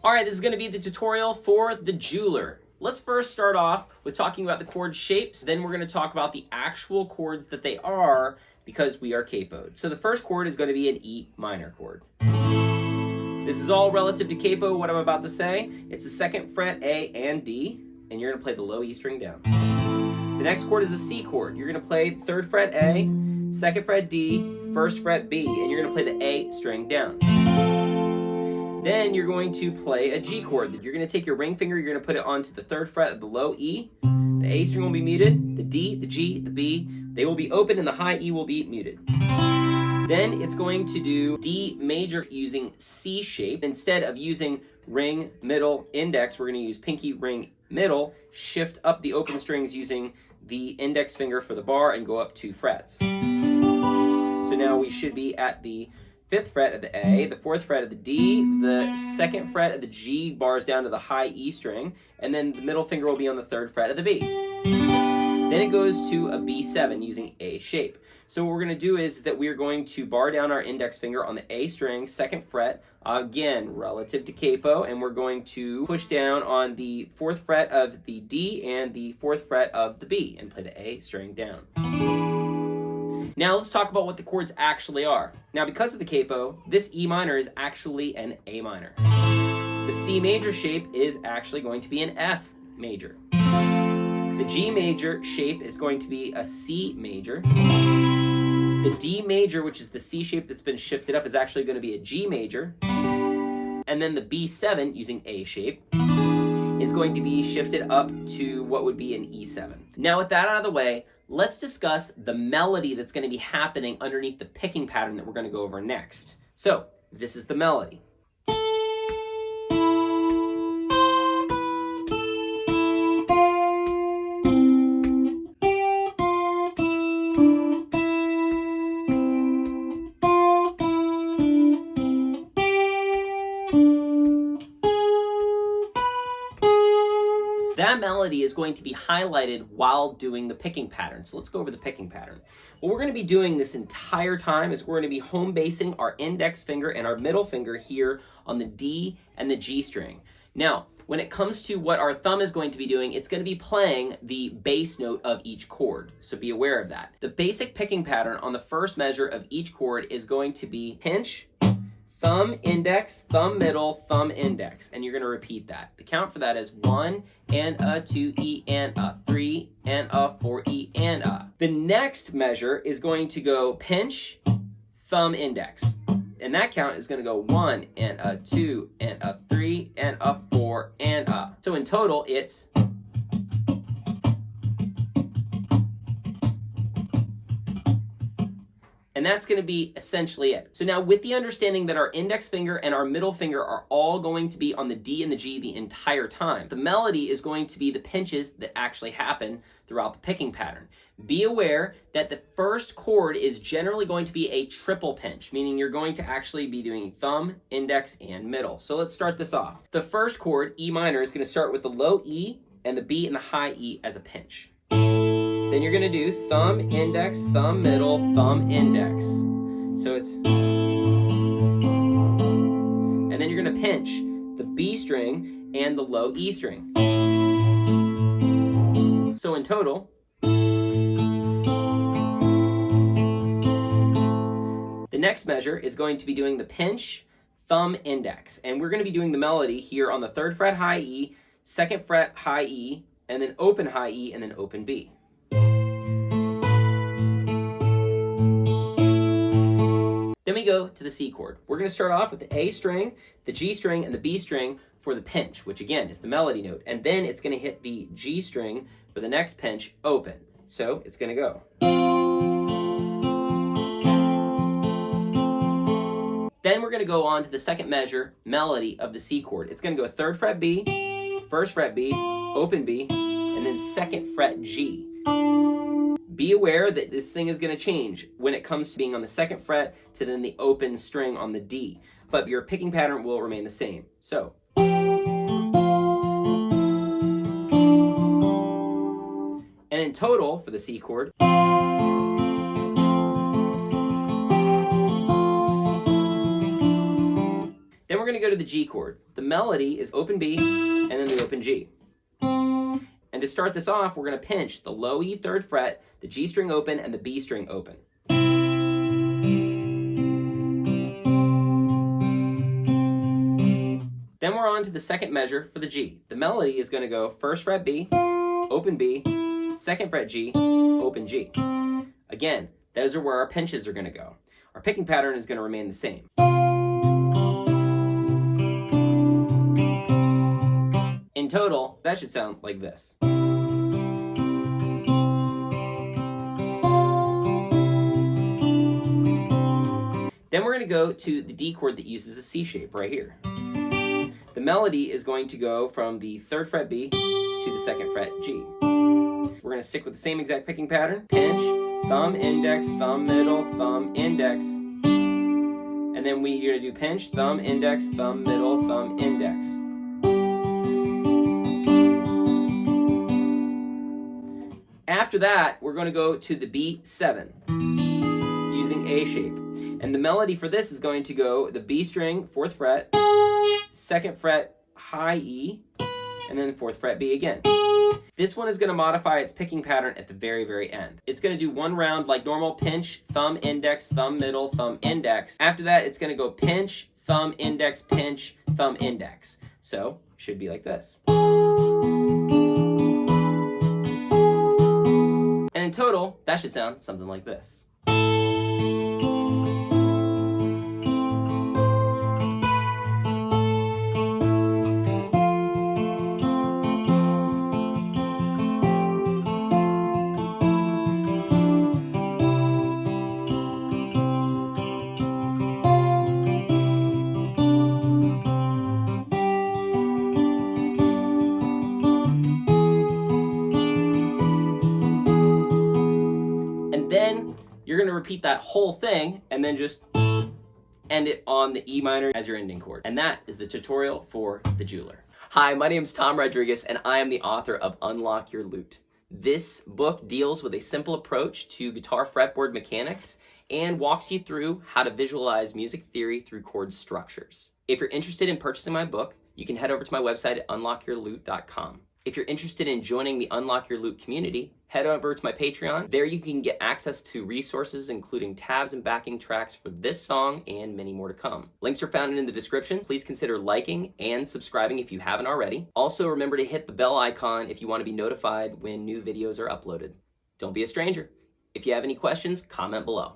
All right, this is going to be the tutorial for the Jewler. Let's first start off with talking about the chord shapes. Then we're going to talk about the actual chords that they are because we are capoed. So the first chord is going to be an E minor chord. This is all relative to capo, what I'm about to say. It's the second fret A and D, and you're going to play the low E string down. The next chord is a C chord. You're going to play third fret A, second fret D, first fret B, and you're going to play the A string down. Then you're going to play a G chord. You're going to take your ring finger, you're going to put it onto the third fret of the low E. The A string will be muted, the D, the G, the B, they will be open, and the high E will be muted. Then it's going to do D major using C shape. Instead of using ring, middle, index, we're going to use pinky, ring, middle, shift up the open strings using the index finger for the bar and go up 2 frets. So now we should be at the 5th fret of the A, the 4th fret of the D, the 2nd fret of the G bars down to the high E string, and then the middle finger will be on the 3rd fret of the B. Then it goes to a B7 using A shape. So what we're going to do is that we're going to bar down our index finger on the A string, 2nd fret, again, relative to capo, and we're going to push down on the 4th fret of the D and the 4th fret of the B and play the A string down. Now let's talk about what the chords actually are. Now because of the capo, this E minor is actually an A minor. The C major shape is actually going to be an F major. The G major shape is going to be a C major. The D major, which is the C shape that's been shifted up, is actually going to be a G major. And then the B7, using A shape, is going to be shifted up to what would be an E7. Now with that out of the way, let's discuss the melody that's going to be happening underneath the picking pattern that we're going to go over next. So, this is the melody. That melody is going to be highlighted while doing the picking pattern. So let's go over the picking pattern. What we're going to be doing this entire time is we're going to be home basing our index finger and our middle finger here on the D and the G string. Now, when it comes to what our thumb is going to be doing, it's going to be playing the bass note of each chord. So be aware of that. The basic picking pattern on the first measure of each chord is going to be pinch, thumb, index, thumb, middle, thumb, index. And you're going to repeat that. The count for that is 1 and a, 2 E and a, 3 and a, 4 E and a. The next measure is going to go pinch, thumb, index. And that count is going to go 1 and a, 2 and a, 3 and a, 4 and a. So in total, it's... And that's going to be essentially it. So now with the understanding that our index finger and our middle finger are all going to be on the D and the G the entire time, the melody is going to be the pinches that actually happen throughout the picking pattern. Be aware that the first chord is generally going to be a triple pinch, meaning you're going to actually be doing thumb, index, and middle. So let's start this off. The first chord, E minor, is going to start with the low E and the B and the high E as a pinch. Then you're going to do thumb, index, thumb, middle, thumb, index. So it's... And then you're going to pinch the B string and the low E string. So in total... The next measure is going to be doing the pinch, thumb, index. And we're going to be doing the melody here on the 3rd fret high E, 2nd fret high E, and then open high E, and then open B. Then we go to the C chord. We're going to start off with the A string, the G string, and the B string for the pinch, which again is the melody note. And then it's going to hit the G string for the next pinch, open. So it's going to go. Then we're going to go on to the second measure, melody of the C chord. It's going to go 3rd fret B, 1st fret B, open B, and then 2nd fret G. Be aware that this thing is going to change when it comes to being on the 2nd fret to then the open string on the D. But your picking pattern will remain the same. So. And in total, for the C chord, then we're we're going to go to the G chord. The melody is open B and then the open G. And to start this off, we're going to pinch the low E 3rd fret, the G string open, and the B string open. Then we're on to the second measure for the G. The melody is going to go 1st fret B, open B, 2nd fret G, open G. Again, those are where our pinches are going to go. Our picking pattern is going to remain the same. In total, that should sound like this. Then we're going to go to the D chord that uses a C shape right here. The melody is going to go from the 3rd fret B to the 2nd fret G. We're going to stick with the same exact picking pattern. Pinch, thumb, index, thumb, middle, thumb, index. And then we're going to do pinch, thumb, index, thumb, middle, thumb, index. After that, we're going to go to the B7 using A shape. And the melody for this is going to go the B string, 4th fret, 2nd fret, high E, and then 4th fret B again. This one is going to modify its picking pattern at the very, very end. It's going to do one round like normal, pinch, thumb, index, thumb, middle, thumb, index. After that, it's going to go pinch, thumb, index, pinch, thumb, index. So, it should be like this. And in total, that should sound something like this. Then you're going to repeat that whole thing and then just end it on the E minor as your ending chord. And that is the tutorial for the Jewler. Hi, my name is Tom Rodriguez and I am the author of Unlock Your Lute. This book deals with a simple approach to guitar fretboard mechanics and walks you through how to visualize music theory through chord structures. If you're interested in purchasing my book, you can head over to my website at unlockyourlute.com. If you're interested in joining the Unlock Your Lute community, head over to my Patreon. There you can get access to resources including tabs and backing tracks for this song and many more to come. Links are found in the description. Please consider liking and subscribing if you haven't already. Also, remember to hit the bell icon if you want to be notified when new videos are uploaded. Don't be a stranger. If you have any questions, comment below.